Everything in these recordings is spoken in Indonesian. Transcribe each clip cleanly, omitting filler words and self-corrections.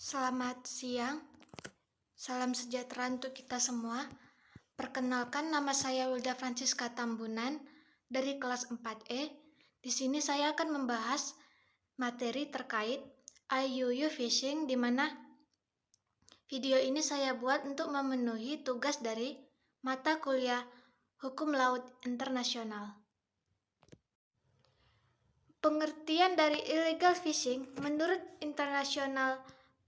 Selamat siang, salam sejahtera untuk kita semua. Perkenalkan, nama saya Wilda Francisca Tambunan dari kelas 4E. Di sini saya akan membahas materi terkait IUU Fishing, di mana video ini saya buat untuk memenuhi tugas dari mata kuliah Hukum Laut Internasional. Pengertian dari illegal fishing menurut International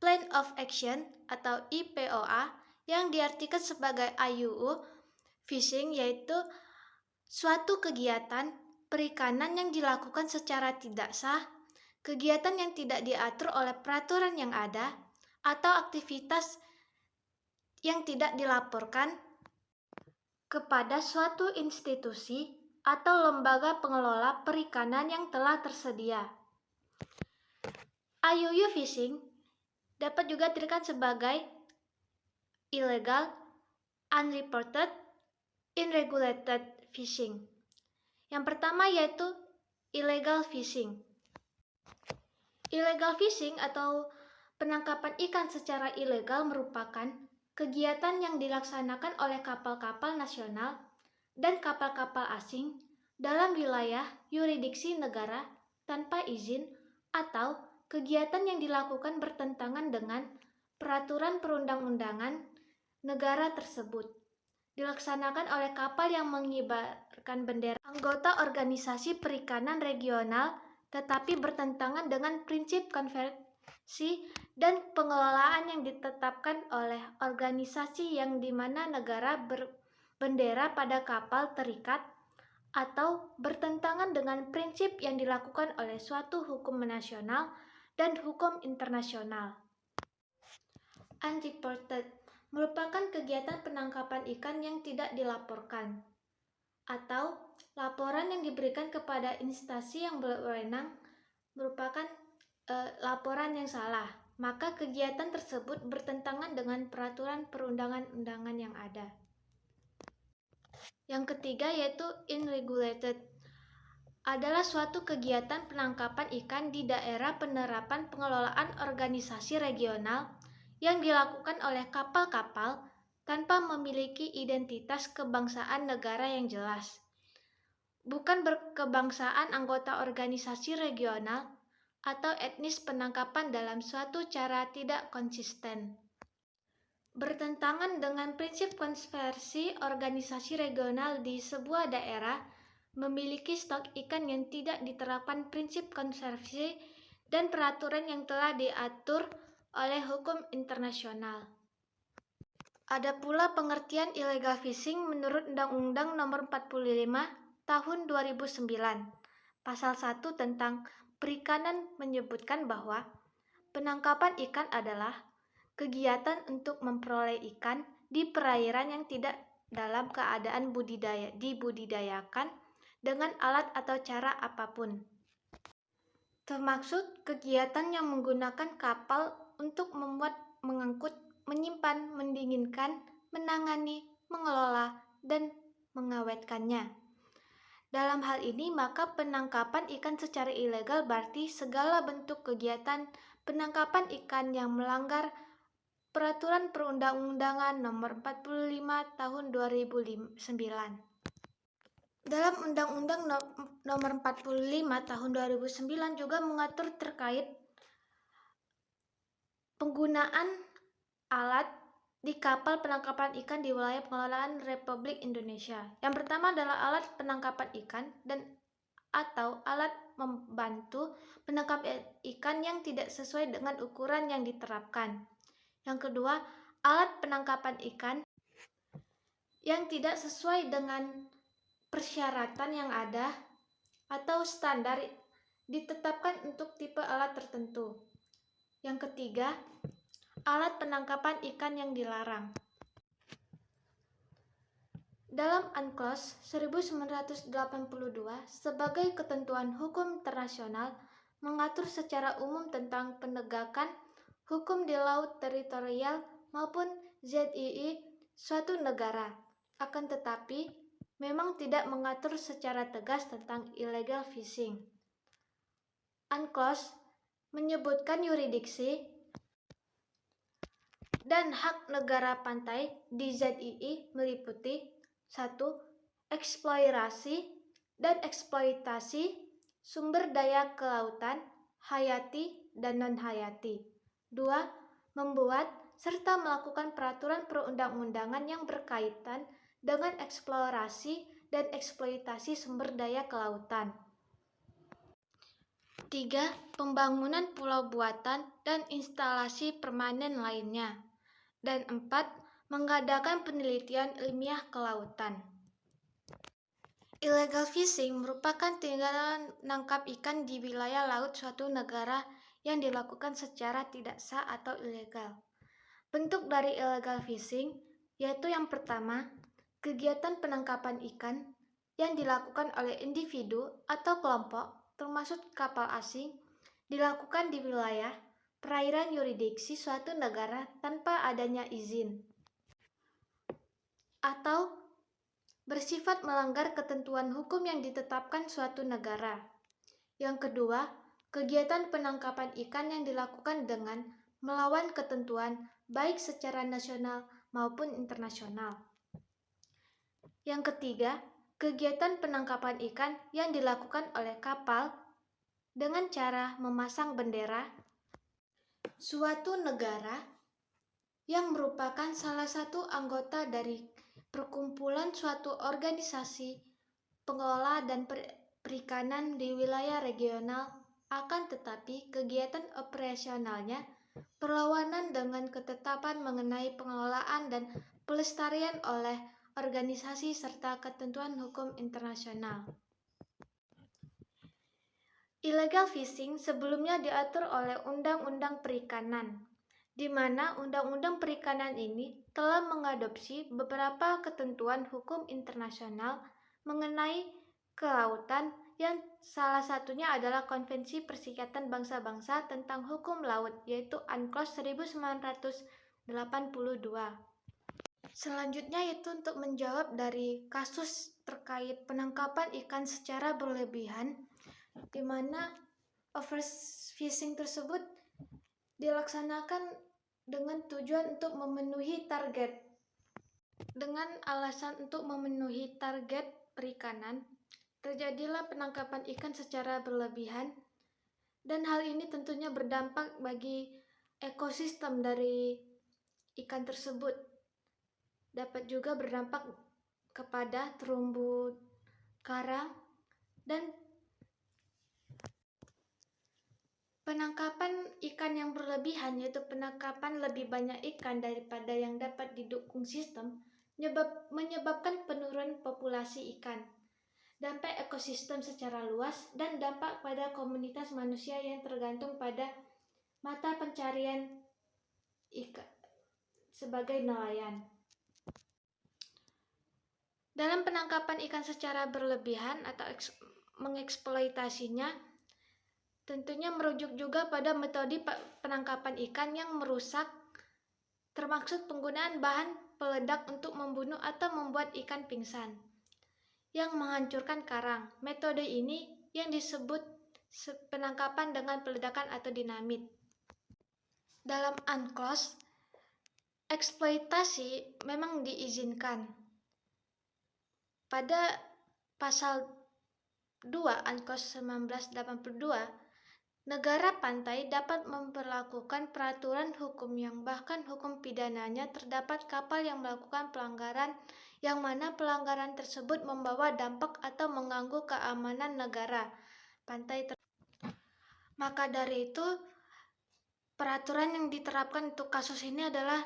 Plan of Action atau IPOA yang diartikan sebagai IUU fishing yaitu suatu kegiatan perikanan yang dilakukan secara tidak sah, kegiatan yang tidak diatur oleh peraturan yang ada, atau aktivitas yang tidak dilaporkan kepada suatu institusi atau lembaga pengelola perikanan yang telah tersedia. IUU fishing dapat juga dikatakan sebagai illegal, unreported, unregulated fishing. Yang pertama yaitu illegal fishing. Illegal fishing atau penangkapan ikan secara ilegal merupakan kegiatan yang dilaksanakan oleh kapal-kapal nasional dan kapal-kapal asing dalam wilayah yurisdiksi negara tanpa izin atau kegiatan yang dilakukan bertentangan dengan peraturan perundang-undangan negara tersebut. Dilaksanakan oleh kapal yang mengibarkan bendera anggota organisasi perikanan regional tetapi bertentangan dengan prinsip konvensi dan pengelolaan yang ditetapkan oleh organisasi yang dimana negara berbendera pada kapal terikat atau bertentangan dengan prinsip yang dilakukan oleh suatu hukum nasional dan hukum internasional. Unreported merupakan kegiatan penangkapan ikan yang tidak dilaporkan atau laporan yang diberikan kepada instansi yang berwenang merupakan laporan yang salah, maka kegiatan tersebut bertentangan dengan peraturan perundang-undangan yang ada. Yang ketiga yaitu unregulated adalah suatu kegiatan penangkapan ikan di daerah penerapan pengelolaan organisasi regional yang dilakukan oleh kapal-kapal tanpa memiliki identitas kebangsaan negara yang jelas, bukan berkebangsaan anggota organisasi regional, atau etnis penangkapan dalam suatu cara tidak konsisten. Bertentangan dengan prinsip konservasi organisasi regional di sebuah daerah memiliki stok ikan yang tidak diterapkan prinsip konservasi dan peraturan yang telah diatur oleh hukum internasional. Ada pula pengertian illegal fishing menurut Undang-Undang Nomor 45 Tahun 2009. Pasal 1 tentang perikanan menyebutkan bahwa penangkapan ikan adalah kegiatan untuk memperoleh ikan di perairan yang tidak dalam keadaan dibudidayakan dengan alat atau cara apapun. Termaksud kegiatan yang menggunakan kapal untuk membuat, mengangkut, menyimpan, mendinginkan, menangani, mengelola, dan mengawetkannya. Dalam hal ini, maka penangkapan ikan secara ilegal berarti segala bentuk kegiatan penangkapan ikan yang melanggar Peraturan Perundang-undangan Nomor 45 Tahun 2009. Dalam Undang-Undang Nomor 45 Tahun 2009 juga mengatur terkait penggunaan alat di kapal penangkapan ikan di wilayah pengelolaan Republik Indonesia. Yang pertama adalah alat penangkapan ikan dan atau alat membantu penangkapan ikan yang tidak sesuai dengan ukuran yang diterapkan. Yang kedua, alat penangkapan ikan yang tidak sesuai dengan persyaratan yang ada atau standar ditetapkan untuk tipe alat tertentu. Yang ketiga, alat penangkapan ikan yang dilarang. Dalam UNCLOS 1982 sebagai ketentuan hukum internasional mengatur secara umum tentang penegakan hukum di laut teritorial maupun ZII suatu negara. Akan tetapi, memang tidak mengatur secara tegas tentang illegal fishing. UNCLOS menyebutkan yurisdiksi dan hak negara pantai di ZII meliputi 1. Eksplorasi dan eksploitasi sumber daya kelautan, hayati dan non-hayati. 2. Membuat serta melakukan peraturan perundang-undangan yang berkaitan dengan eksplorasi dan eksploitasi sumber daya kelautan. 3. Pembangunan pulau buatan dan instalasi permanen lainnya. Dan 4. Mengadakan penelitian ilmiah kelautan. Illegal fishing merupakan tindakan menangkap ikan di wilayah laut suatu negara yang dilakukan secara tidak sah atau ilegal. Bentuk dari illegal fishing yaitu yang pertama, kegiatan penangkapan ikan yang dilakukan oleh individu atau kelompok termasuk kapal asing dilakukan di wilayah perairan yurisdiksi suatu negara tanpa adanya izin atau bersifat melanggar ketentuan hukum yang ditetapkan suatu negara. Yang kedua, kegiatan penangkapan ikan yang dilakukan dengan melawan ketentuan baik secara nasional maupun internasional. Yang ketiga, kegiatan penangkapan ikan yang dilakukan oleh kapal dengan cara memasang bendera suatu negara yang merupakan salah satu anggota dari perkumpulan suatu organisasi pengelola dan perikanan di wilayah regional, akan tetapi kegiatan operasionalnya berlawanan dengan ketetapan mengenai pengelolaan dan pelestarian oleh organisasi serta ketentuan hukum internasional. Illegal fishing sebelumnya diatur oleh Undang-Undang Perikanan, di mana Undang-Undang Perikanan ini telah mengadopsi beberapa ketentuan hukum internasional mengenai kelautan yang salah satunya adalah Konvensi Perserikatan Bangsa-Bangsa tentang Hukum Laut, yaitu UNCLOS 1982. Selanjutnya yaitu untuk menjawab dari kasus terkait penangkapan ikan secara berlebihan, di mana overfishing tersebut dilaksanakan dengan tujuan untuk memenuhi target. Dengan alasan untuk memenuhi target perikanan, terjadilah penangkapan ikan secara berlebihan, dan hal ini tentunya berdampak bagi ekosistem dari ikan tersebut. Dapat juga berdampak kepada terumbu karang dan penangkapan ikan yang berlebihan, yaitu penangkapan lebih banyak ikan daripada yang dapat didukung sistem, menyebabkan penurunan populasi ikan, dampak ekosistem secara luas, dan dampak pada komunitas manusia yang tergantung pada mata pencarian ikan sebagai nelayan. Dalam penangkapan ikan secara berlebihan atau mengeksploitasinya, tentunya merujuk juga pada metode penangkapan ikan yang merusak, termaksud penggunaan bahan peledak untuk membunuh atau membuat ikan pingsan, yang menghancurkan karang. Metode ini yang disebut penangkapan dengan peledakan atau dinamit. Dalam UNCLOS, eksploitasi memang diizinkan. Pada pasal 2 UNCLOS 1982, negara pantai dapat memperlakukan peraturan hukum yang bahkan hukum pidananya terdapat kapal yang melakukan pelanggaran yang mana pelanggaran tersebut membawa dampak atau mengganggu keamanan negara pantai. Maka dari itu, peraturan yang diterapkan untuk kasus ini adalah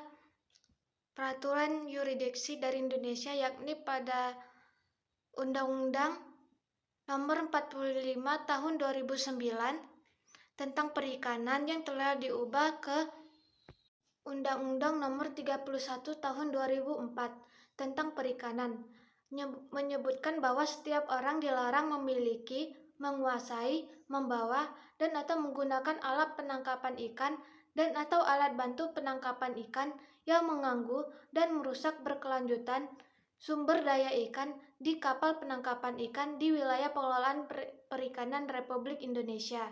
peraturan yurisdiksi dari Indonesia, yakni pada Undang-Undang Nomor 45 Tahun 2009 tentang perikanan yang telah diubah ke Undang-Undang Nomor 31 Tahun 2004 tentang perikanan, menyebutkan bahwa setiap orang dilarang memiliki, menguasai, membawa, dan atau menggunakan alat penangkapan ikan dan atau alat bantu penangkapan ikan yang mengganggu dan merusak berkelanjutan sumber daya ikan di kapal penangkapan ikan di wilayah pengelolaan perikanan Republik Indonesia.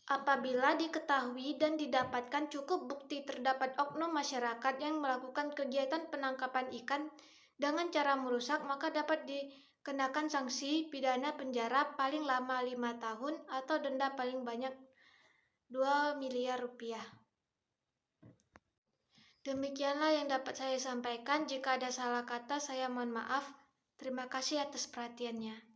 Apabila diketahui dan didapatkan cukup bukti terdapat oknum masyarakat yang melakukan kegiatan penangkapan ikan dengan cara merusak, maka dapat dikenakan sanksi pidana penjara paling lama 5 tahun atau denda paling banyak 2 miliar rupiah. Demikianlah yang dapat saya sampaikan. Jika ada salah kata, saya mohon maaf. Terima kasih atas perhatiannya.